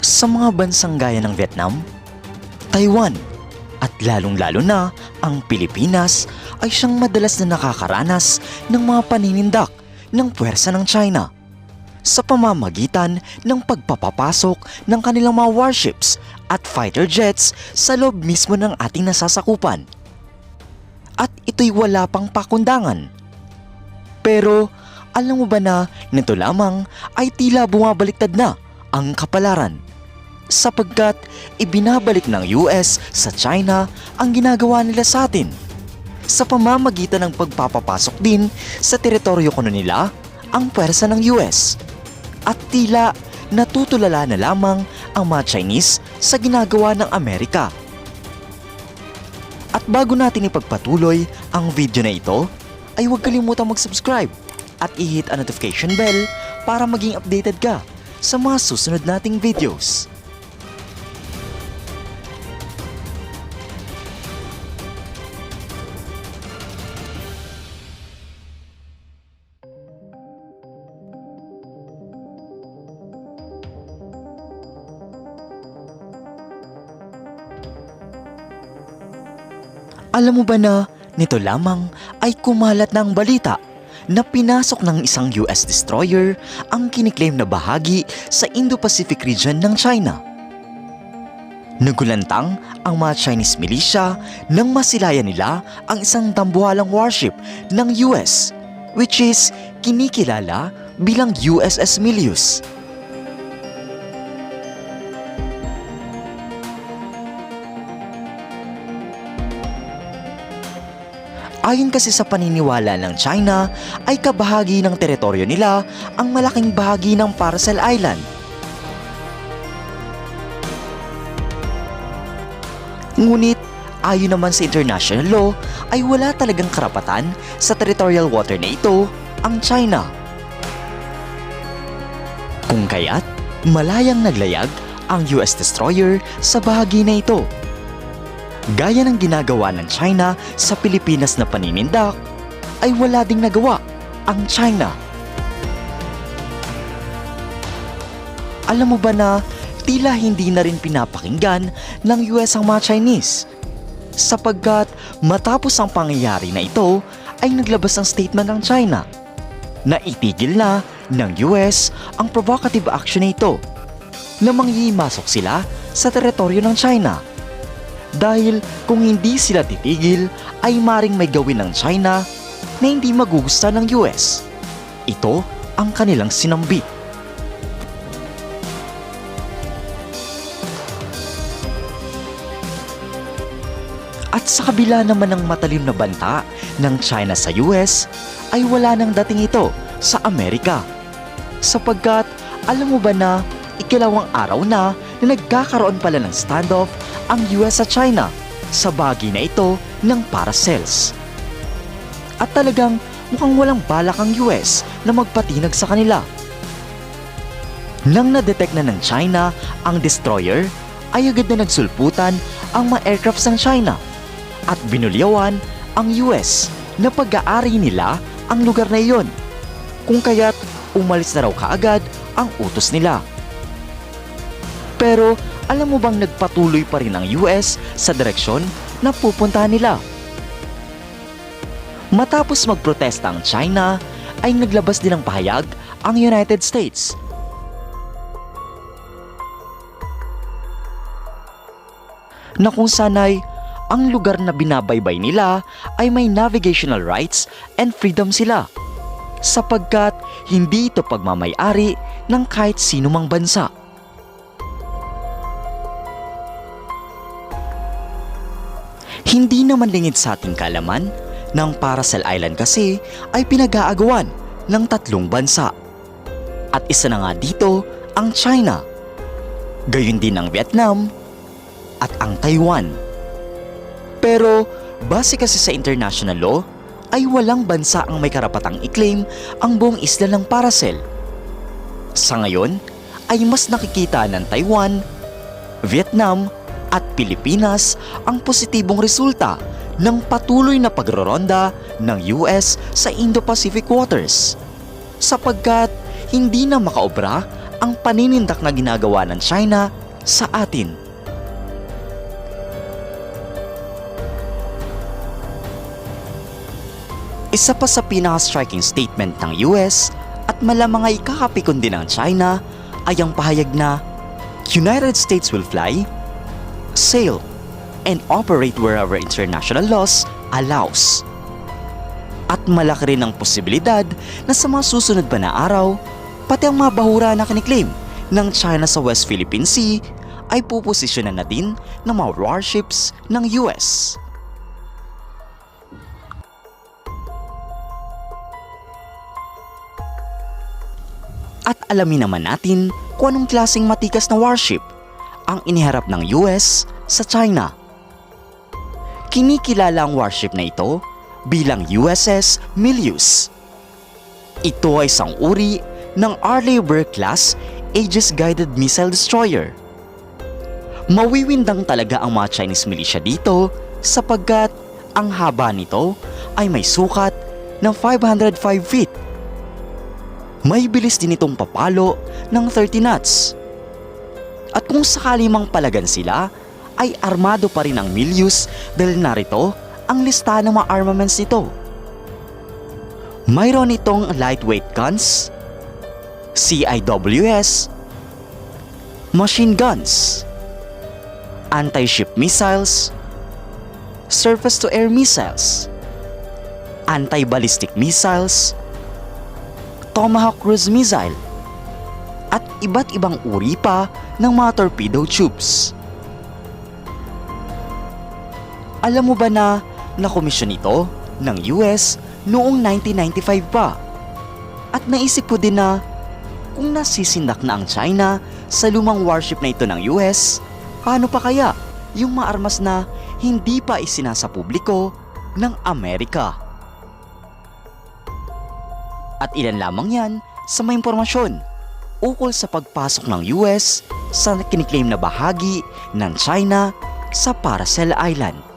Sa mga bansang gaya ng Vietnam, Taiwan, at lalong-lalo na ang Pilipinas ay siyang madalas na nakakaranas ng mga paninindak ng puwersa ng China sa pamamagitan ng pagpapapasok ng kanilang mga warships at fighter jets sa loob mismo ng ating nasasakupan. At ito'y wala pang pakundangan. Pero alam mo ba na nito lamang ay tila bumabaliktad na ang kapalaran? Sapagkat ibinabalik ng US sa China ang ginagawa nila sa atin sa pamamagitan ng pagpapapasok din sa teritoryo kuno nila ang puwersa ng US. At tila natutulala na lamang ang mga Chinese sa ginagawa ng Amerika. At bago natin ipagpatuloy ang video na ito, ay huwag kalimutang mag-subscribe at i-hit ang notification bell para maging updated ka sa mga susunod nating videos. Alam mo ba na nito lamang ay kumalat na ang balita na pinasok ng isang US destroyer ang kiniklaim na bahagi sa Indo-Pacific region ng China. Nagulantang ang mga Chinese militia nang masilayan nila ang isang dambuhalang warship ng US, which is kinikilala bilang USS Milius. Ayon kasi sa paniniwala ng China ay kabahagi ng teritoryo nila ang malaking bahagi ng Paracel Island. Ngunit ayon naman sa international law ay wala talagang karapatan sa territorial water na ito ang China. Kung kaya't malayang naglayag ang US destroyer sa bahagi na ito. Gaya ng ginagawa ng China sa Pilipinas na paninindak, ay wala ding nagawa ang China. Alam mo ba na tila hindi na rin pinapakinggan ng US ang mga Chinese? Sapagkat matapos ang pangyayari na ito ay naglabas ang statement ng China na itigil na ng US ang provocative action na ito na manghihimasok sila sa teritoryo ng China. Dahil kung hindi sila titigil ay maring may gawin ng China na hindi magugustuhan ng US. Ito ang kanilang sinambit. At sa kabila naman ng matalim na banta ng China sa US ay wala nang dating ito sa Amerika. Sapagkat alam mo ba na ikalawang araw na nagkakaroon pala ng standoff ang US sa China sa bagay na ito ng Paracels. At talagang mukhang walang balak ang US na magpatinag sa kanila. Nang na-detect na ng China ang destroyer, ay agad na nagsulputan ang mga aircrafts ng China at binulyawan ang US na pag-aari nila ang lugar na iyon. Kung kaya't umalis na raw kaagad ang utos nila. Pero alam mo bang nagpatuloy pa rin ang US sa direksyon na pupuntahan nila? Matapos magprotesta ang China, ay naglabas din ng pahayag ang United States. Na kung sanay, ang lugar na binabaybay nila ay may navigational rights and freedom sila, sapagkat hindi ito pagmamay-ari ng kahit sino mang bansa. Hindi naman lingid sa ating kaalaman ng Paracel Island kasi ay pinag-aagawan ng 3 bansa. At isa na nga dito ang China, gayon din ang Vietnam at ang Taiwan. Pero base kasi sa international law ay walang bansa ang may karapatang i-claim ang buong isla ng Paracel. Sa ngayon ay mas nakikita ng Taiwan, Vietnam at Pilipinas ang positibong resulta ng patuloy na pagroronda ng US sa Indo-Pacific waters, sapagkat hindi na makaobra ang paninindak na ginagawa ng China sa atin. Isa pa sa pinaka-striking statement ng US at malamang ay kakapikon din ng China ay ang pahayag na United States will fly, sail, and operate wherever international laws allows. At malaki rin ang posibilidad na sa mga susunod pa na araw, pati ang mga bahura na kiniklaim ng China sa West Philippine Sea ay puposisyonan na din ng mga warships ng US. At alamin naman natin kung anong klaseng matikas na warship ang iniharap ng US sa China. Kinikilala ang warship na ito bilang USS Milius. Ito ay isang uri ng Arleigh Burke-class Aegis-guided missile destroyer. Mawiwindang talaga ang mga Chinese militia dito sapagkat ang haba nito ay may sukat ng 505 feet. May bilis din itong papalo ng 30 knots. At kung sakali mang palagan sila, ay armado pa rin ang Milius dahil narito ang listahan ng mga armaments nito. Mayroon itong lightweight guns, CIWS, machine guns, anti-ship missiles, surface-to-air missiles, anti-ballistic missiles, Tomahawk cruise missile, at iba't ibang uri pa ng mga torpedo tubes. Alam mo ba na nakomisyon ito ng US noong 1995 pa? At naisip ko din na kung nasisindak na ang China sa lumang warship na ito ng US, paano pa kaya yung mga armas na hindi pa isinasa publiko ng Amerika? At ilan lamang yan sa mga impormasyon ukol sa pagpasok ng US sa kiniklaim na bahagi ng China sa Paracel Island.